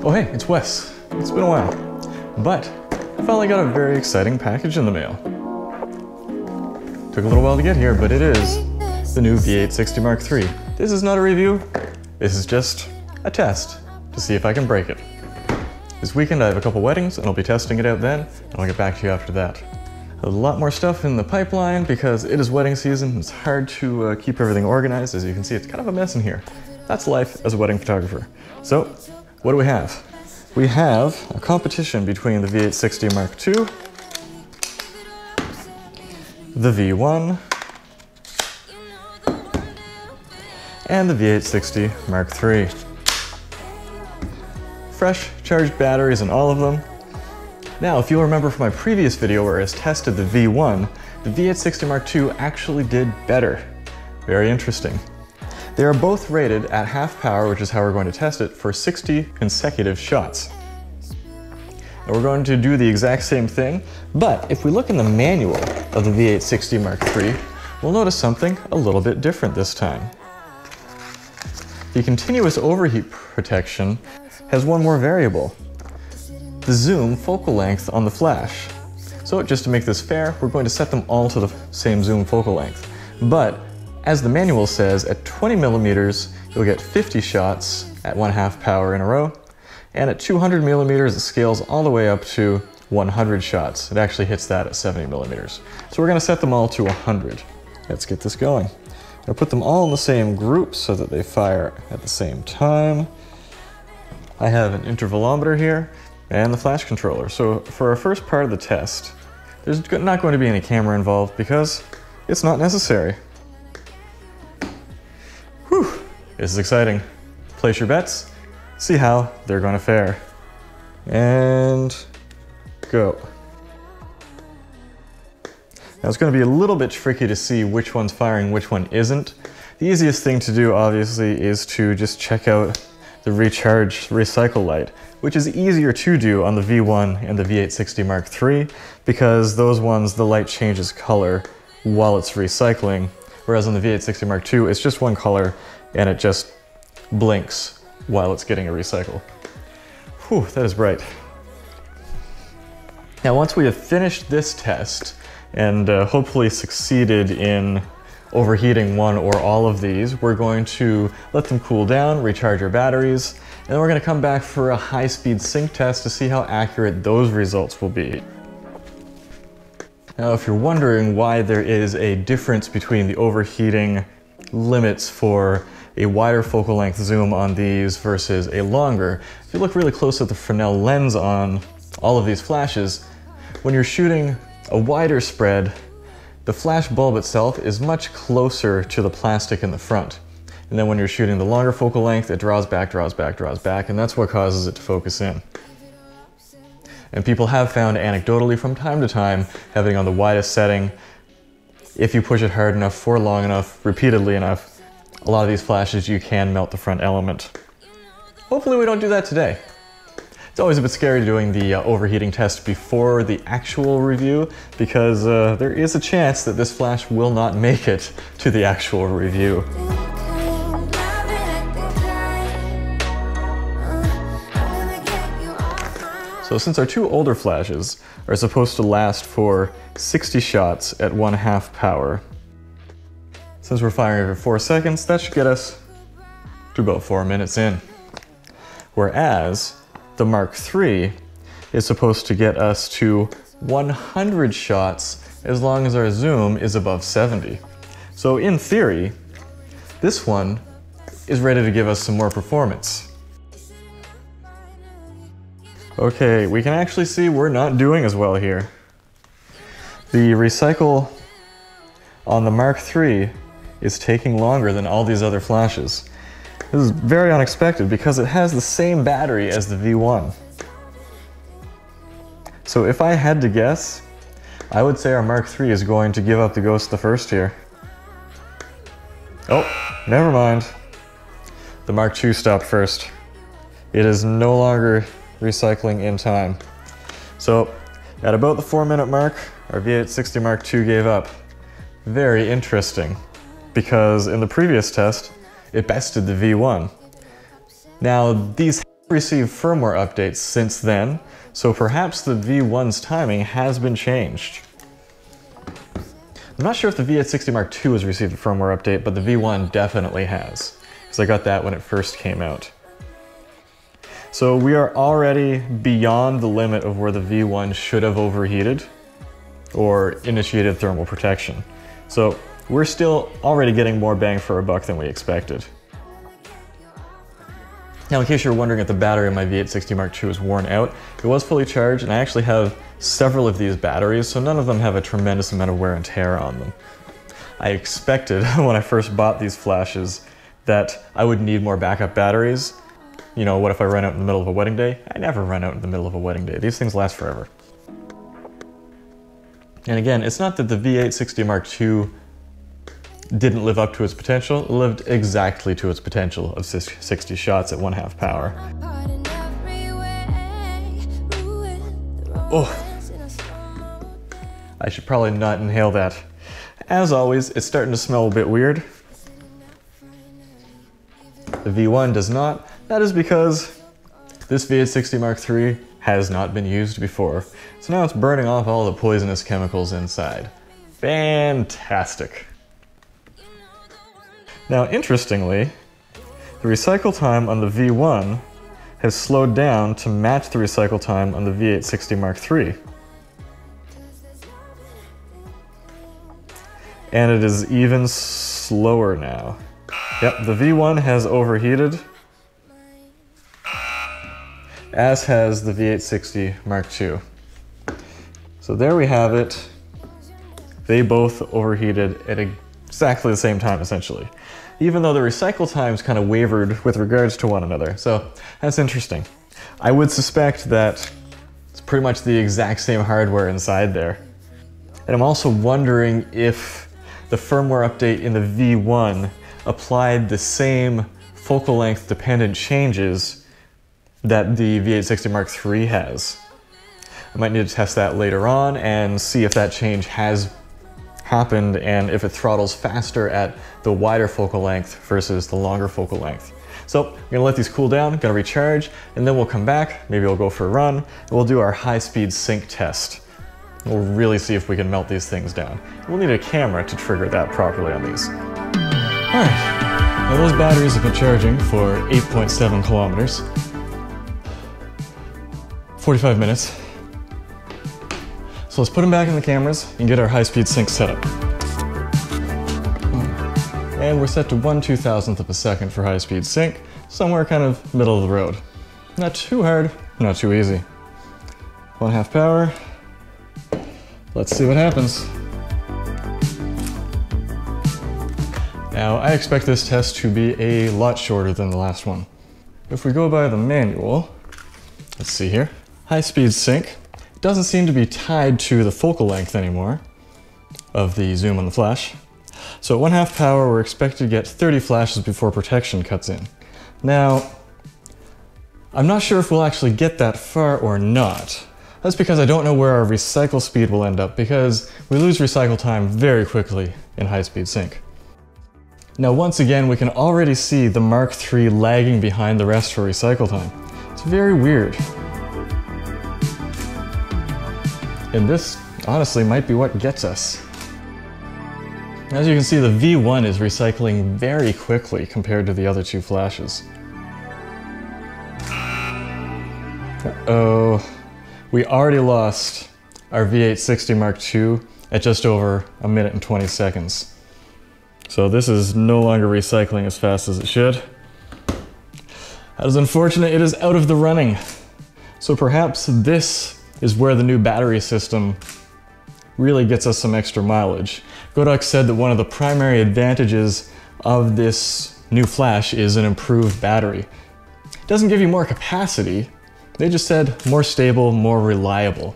Oh hey, it's Wes. It's been a while. But I finally got a very exciting package in the mail. Took a little while to get here, but it is the new V860 Mark III. This is not a review, this is just a test to see if I can break it. This weekend I have a couple weddings and I'll be testing it out then, and I'll get back to you after that. A lot more stuff in the pipeline because it is wedding season. It's hard to keep everything organized. As you can see, it's kind of a mess in here. That's life as a wedding photographer. So, what do we have? We have a competition between the V860 Mark II, the V1, and the V860 Mark III. Fresh charged batteries in all of them. Now, if you'll remember from my previous video where I tested the V1, the V860 Mark II actually did better. Very interesting. They are both rated at half power, which is how we're going to test it, for 60 consecutive shots. And we're going to do the exact same thing, but if we look in the manual of the V860 Mark III, we'll notice something a little bit different this time. The continuous overheat protection has one more variable: the zoom focal length on the flash. So just to make this fair, we're going to set them all to the same zoom focal length. But as the manual says, at 20 millimeters, you'll get 50 shots at 1/2 power in a row. And at 200 millimeters, it scales all the way up to 100 shots. It actually hits that at 70 millimeters. So we're gonna set them all to 100. Let's get this going. I'll put them all in the same group so that they fire at the same time. I have an intervalometer here and the flash controller. So for our first part of the test, there's not going to be any camera involved because it's not necessary. Whew, this is exciting. Place your bets, see how they're going to fare. And go. Now it's going to be a little bit tricky to see which one's firing, which one isn't. The easiest thing to do, obviously, is to just check out the recharge recycle light, which is easier to do on the V1 and the V860 Mark III, because those ones, the light changes color while it's recycling, whereas on the V860 Mark II, it's just one color and it just blinks while it's getting a recycle. Whew, that is bright. Now, once we have finished this test and hopefully succeeded in overheating one or all of these, we're going to let them cool down, recharge our batteries, and then we're going to come back for a high-speed sync test to see how accurate those results will be. Now, if you're wondering why there is a difference between the overheating limits for a wider focal length zoom on these versus a longer, if you look really close at the Fresnel lens on all of these flashes, when you're shooting a wider spread, the flash bulb itself is much closer to the plastic in the front. And then when you're shooting the longer focal length, it draws back, and that's what causes it to focus in. And people have found anecdotally from time to time, having on the widest setting, if you push it hard enough for long enough, repeatedly enough, a lot of these flashes you can melt the front element. Hopefully we don't do that today. It's always a bit scary doing the overheating test before the actual review, because there is a chance that this flash will not make it to the actual review. So since our two older flashes are supposed to last for 60 shots at 1/2 power, since we're firing every 4 seconds, that should get us to about 4 minutes in. Whereas the Mark III is supposed to get us to 100 shots as long as our zoom is above 70. So in theory, this one is ready to give us some more performance. Okay, we can actually see we're not doing as well here. The recycle on the Mark III is taking longer than all these other flashes. This is very unexpected because it has the same battery as the V1. So if I had to guess, I would say our Mark III is going to give up the ghost the first here. Oh, never mind. The Mark II stopped first. It is no longer recycling in time. So at about the 4-minute mark, our V860 Mark II gave up. Very interesting, because in the previous test, it bested the V1. Now, these Received firmware updates since then, so perhaps the V1's timing has been changed. I'm not sure if the V860 Mark II has received a firmware update, but the V1 definitely has, because I got that when it first came out. So we are already beyond the limit of where the V1 should have overheated or initiated thermal protection. So we're still already getting more bang for a buck than we expected. Now, in case you're wondering if the battery in my V860 Mark II is worn out, it was fully charged, and I actually have several of these batteries, so none of them have a tremendous amount of wear and tear on them. I expected, when I first bought these flashes, that I would need more backup batteries. You know, what if I run out in the middle of a wedding day? I never run out in the middle of a wedding day. These things last forever. And again, it's not that the V860 Mark II didn't live up to its potential, it lived exactly to its potential of 60 shots at 1/2 power. Oh, I should probably not inhale that. As always, it's starting to smell a bit weird. The V1 does not. That is because this V860 Mark III has not been used before. So now it's burning off all the poisonous chemicals inside. Fantastic. Now, interestingly, the recycle time on the V1 has slowed down to match the recycle time on the V860 Mark III. And it is even slower now. Yep, the V1 has overheated, as has the V860 Mark II. So there we have it. They both overheated at exactly the same time, essentially, even though the recycle times kind of wavered with regards to one another. So that's interesting. I would suspect that it's pretty much the exact same hardware inside there. And I'm also wondering if the firmware update in the V1 applied the same focal length dependent changes that the V860 Mark III has. I might need to test that later on and see if that change has happened and if it throttles faster at the wider focal length versus the longer focal length. So I'm gonna let these cool down, gonna recharge, and then we'll come back, maybe we'll go for a run, and we'll do our high-speed sync test. We'll really see if we can melt these things down. We'll need a camera to trigger that properly on these. All right, now those batteries have been charging for 8.7 kilometers. 45 minutes. So let's put them back in the cameras and get our high-speed sync set up. And we're set to 1/2000th of a second for high-speed sync, somewhere kind of middle of the road. Not too hard, not too easy. 1/2 power. Let's see what happens. Now, I expect this test to be a lot shorter than the last one. If we go by the manual, let's see here. High-speed sync doesn't seem to be tied to the focal length anymore of the zoom on the flash. So at 1/2 power, we're expected to get 30 flashes before protection cuts in. Now, I'm not sure if we'll actually get that far or not. That's because I don't know where our recycle speed will end up, because we lose recycle time very quickly in high-speed sync. Now, once again, we can already see the Mark III lagging behind the rest for recycle time. It's very weird. And this, honestly, might be what gets us. As you can see, the V1 is recycling very quickly compared to the other two flashes. Uh-oh. We already lost our V860 Mark II at just over 1 minute and 20 seconds. So this is no longer recycling as fast as it should. That is unfortunate, it is out of the running. So perhaps this is where the new battery system really gets us some extra mileage. Godox said that one of the primary advantages of this new flash is an improved battery. It doesn't give you more capacity, they just said more stable, more reliable.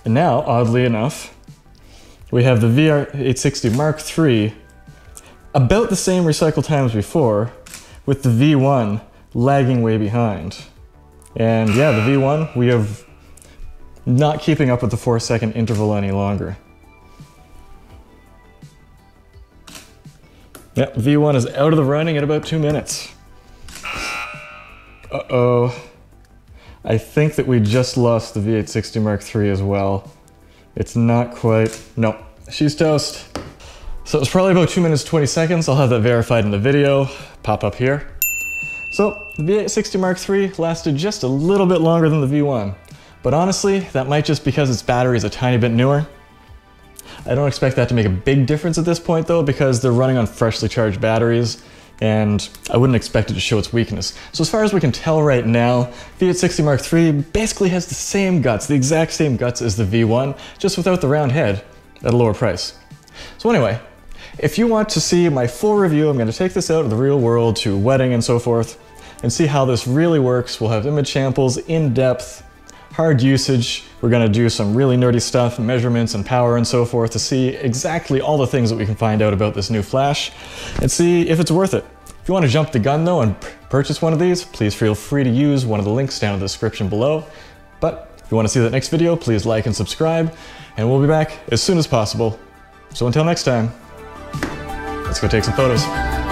And now, oddly enough, we have the V860 Mark III about the same recycle time as before, with the V1 lagging way behind. And yeah, the V1, we have not keeping up with the 4-second interval any longer. Yep, V1 is out of the running at about 2 minutes. Uh-oh. I think that we just lost the V860 Mark III as well. It's not quite... No, she's toast. So it's probably about 2 minutes 20 seconds. I'll have that verified in the video. Pop up here. So the V860 Mark III lasted just a little bit longer than the V1. But honestly, that might just because its battery is a tiny bit newer. I don't expect that to make a big difference at this point though, because they're running on freshly charged batteries, and I wouldn't expect it to show its weakness. So as far as we can tell right now, V860 Mark III basically has the same guts, the exact same guts as the V1, just without the round head at a lower price. So anyway, if you want to see my full review, I'm going to take this out of the real world to wedding and so forth, and see how this really works. We'll have image samples, in-depth, hard usage. We're going to do some really nerdy stuff, measurements and power and so forth, to see exactly all the things that we can find out about this new flash and see if it's worth it. If you want to jump the gun though and purchase one of these, please feel free to use one of the links down in the description below. But if you want to see that next video, please like and subscribe, and we'll be back as soon as possible. So until next time, let's go take some photos.